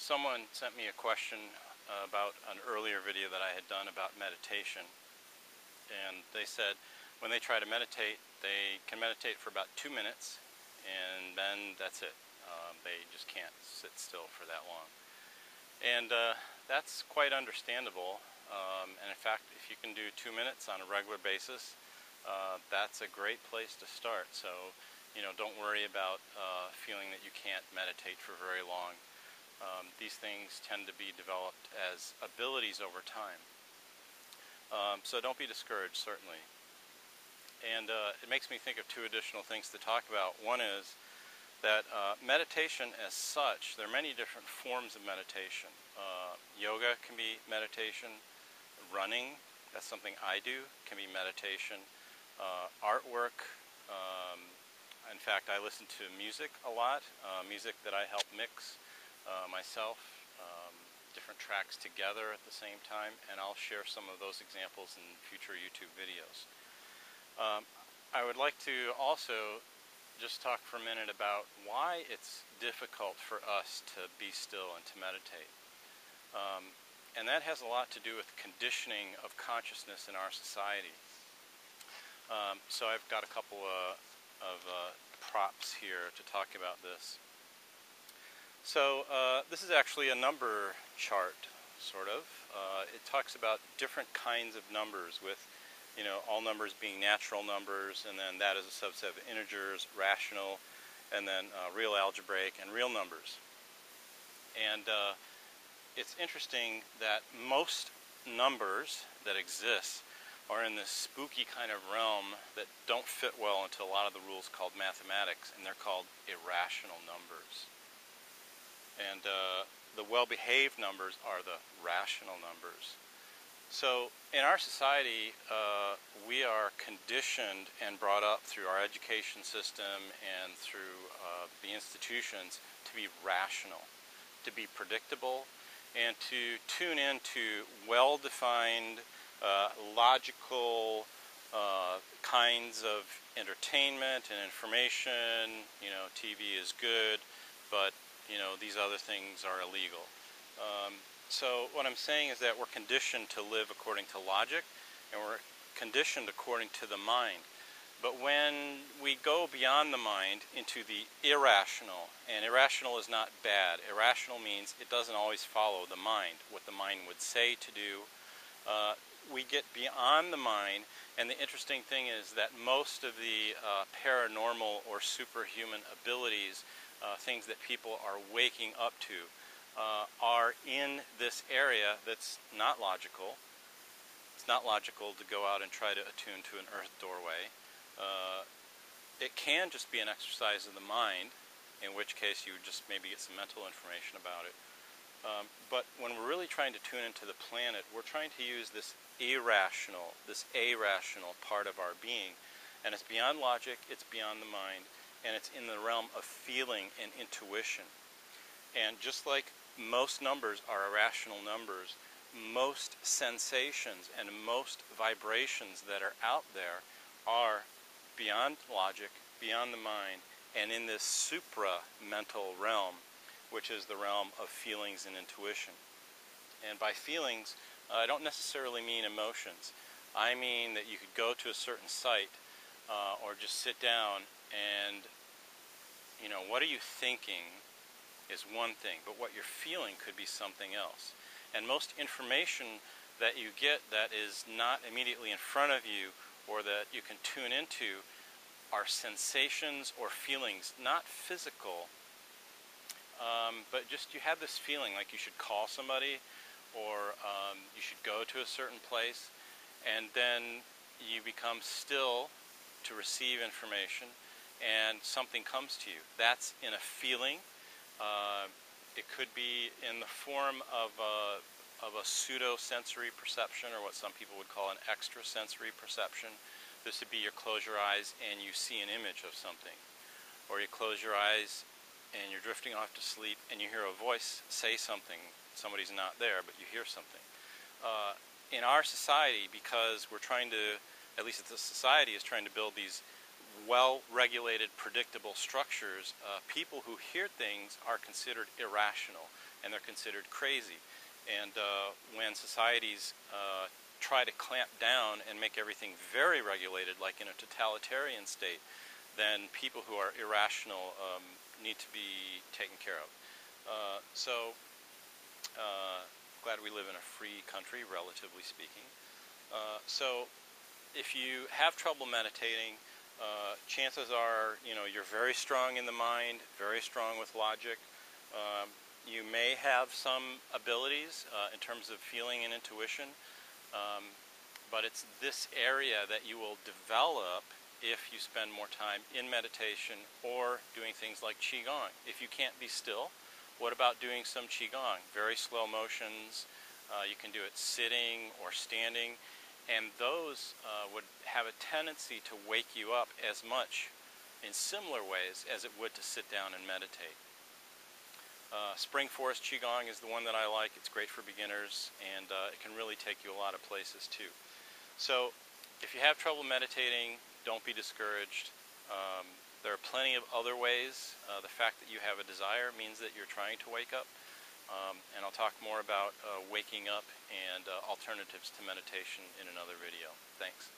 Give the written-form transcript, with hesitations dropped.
Someone sent me a question about an earlier video that I had done about meditation, and they said when they try to meditate, they can meditate for about 2 minutes and then that's it. They just can't sit still for that long. And that's quite understandable. And in fact, if you can do 2 minutes on a regular basis, that's a great place to start. So, don't worry about feeling that you can't meditate for very long. These things tend to be developed as abilities over time. So don't be discouraged, certainly. And it makes me think of two additional things to talk about. One is that meditation as such, there are many different forms of meditation. Yoga can be meditation. Running, that's something I do, can be meditation. Artwork, in fact, I listen to music a lot, music that I help mix myself, different tracks together at the same time, and I'll share some of those examples in future YouTube videos. I would like to also just talk for a minute about why it's difficult for us to be still and to meditate. And that has a lot to do with conditioning of consciousness in our society. So I've got a couple of props here to talk about this. So this is actually a number chart, sort of. It talks about different kinds of numbers with, all numbers being natural numbers, and then that is a subset of integers, rational, and then real algebraic and real numbers. And it's interesting that most numbers that exist are in this spooky kind of realm that don't fit well into a lot of the rules called mathematics, and they're called irrational numbers. And the well-behaved numbers are the rational numbers. So in our society, we are conditioned and brought up through our education system and through the institutions to be rational, to be predictable, and to tune into well-defined, logical kinds of entertainment and information. TV is good, but these other things are illegal. So what I'm saying is that we're conditioned to live according to logic, and we're conditioned according to the mind. But when we go beyond the mind into the irrational, and irrational is not bad. Irrational means it doesn't always follow the mind, what the mind would say to do. We get beyond the mind, and the interesting thing is that most of the paranormal or superhuman abilities, things that people are waking up to, are in this area that's not logical. It's not logical to go out and try to attune to an earth doorway. It can just be an exercise of the mind, in which case you just maybe get some mental information about it. But when we're really trying to tune into the planet, we're trying to use this irrational, this arational part of our being. And it's beyond logic, it's beyond the mind, and it's in the realm of feeling and intuition. And just like most numbers are irrational numbers, most sensations and most vibrations that are out there are beyond logic, beyond the mind, and in this supra-mental realm, which is the realm of feelings and intuition. And by feelings, I don't necessarily mean emotions. I mean that you could go to a certain site or just sit down and, what are you thinking is one thing, but what you're feeling could be something else. And most information that you get that is not immediately in front of you or that you can tune into are sensations or feelings, not physical, but just you have this feeling like you should call somebody or you should go to a certain place, and then you become still to receive information and something comes to you. That's in a feeling. It could be in the form of a pseudo-sensory perception, or what some people would call an extrasensory perception. This would be you close your eyes and you see an image of something. Or you close your eyes and you're drifting off to sleep and you hear a voice say something. Somebody's not there, but you hear something. In our society, because we're trying to, at least the society is trying to build these well-regulated, predictable structures, people who hear things are considered irrational. and they're considered crazy. And when societies try to clamp down and make everything very regulated, like in a totalitarian state, then people who are irrational need to be taken care of. Glad we live in a free country, relatively speaking. So if you have trouble meditating, chances are, you're very strong in the mind, very strong with logic. You may have some abilities in terms of feeling and intuition, but it's this area that you will develop if you spend more time in meditation or doing things like Qigong. If you can't be still, what about doing some Qigong? Very slow motions. You can do it sitting or standing, and those would have a tendency to wake you up as much in similar ways as it would to sit down and meditate. Spring Forest Qigong is the one that I like. It's great for beginners, and it can really take you a lot of places too. So if you have trouble meditating, don't be discouraged. There are plenty of other ways. The fact that you have a desire means that you're trying to wake up. And I'll talk more about waking up and alternatives to meditation in another video. Thanks.